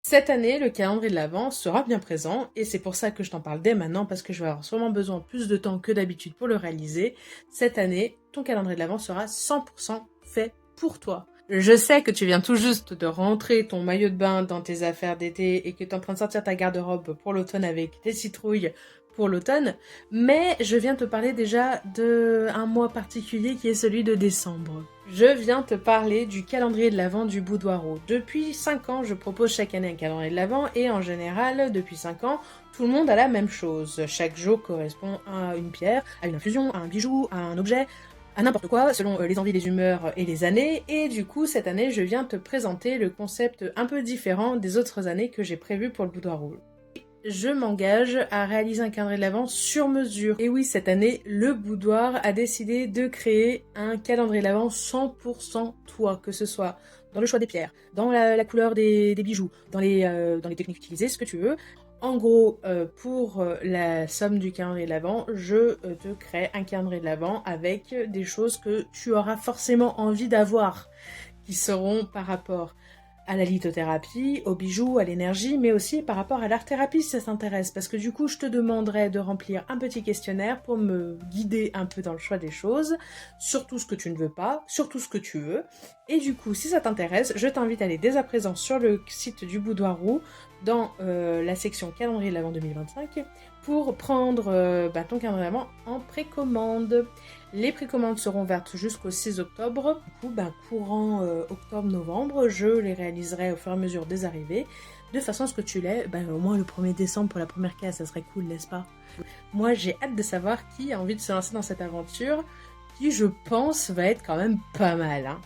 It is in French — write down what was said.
Cette année, le calendrier de l'Avent sera bien présent et c'est pour ça que je t'en parle dès maintenant parce que je vais avoir sûrement besoin de plus de temps que d'habitude pour le réaliser. Cette année, ton calendrier de l'Avent sera 100% fait pour toi. Je sais que tu viens tout juste de rentrer ton maillot de bain dans tes affaires d'été et que tu es en train de sortir ta garde-robe pour l'automne avec tes citrouilles pour l'automne, mais je viens te parler déjà d'un mois particulier qui est celui de décembre. Je viens te parler du calendrier de l'Avent du Boudoiro. Depuis 5 ans, je propose chaque année un calendrier de l'Avent et en général, depuis 5 ans, tout le monde a la même chose. Chaque jour correspond à une pierre, à une infusion, à un bijou, à un objet, à n'importe quoi, selon les envies, les humeurs et les années. Et du coup, cette année, je viens te présenter le concept un peu différent des autres années que j'ai prévu pour le Boudoiro. Je m'engage à réaliser un calendrier de l'Avent sur mesure. Et oui, cette année, le Boudoir a décidé de créer un calendrier de l'Avent 100% toi, que ce soit dans le choix des pierres, dans la couleur des bijoux, dans les techniques utilisées, ce que tu veux. En gros, pour la somme du calendrier de l'Avent, je te crée un calendrier de l'Avent avec des choses que tu auras forcément envie d'avoir, qui seront par rapport à la lithothérapie, aux bijoux, à l'énergie, mais aussi par rapport à l'art-thérapie si ça t'intéresse, parce que du coup je te demanderai de remplir un petit questionnaire pour me guider un peu dans le choix des choses, surtout ce que tu ne veux pas, surtout ce que tu veux, et du coup si ça t'intéresse, je t'invite à aller dès à présent sur le site du Boudoirou, dans la section calendrier de l'Avent 2025, pour prendre ton calendrier de l'Avent en précommande. Les précommandes seront ouvertes jusqu'au 6 octobre. Du coup, courant octobre-novembre, je les réaliserai au fur et à mesure des arrivées, de façon à ce que tu l'aies au moins le 1er décembre pour la première case, ça serait cool, n'est-ce pas? Moi, j'ai hâte de savoir qui a envie de se lancer dans cette aventure, qui, je pense, va être quand même pas mal, hein.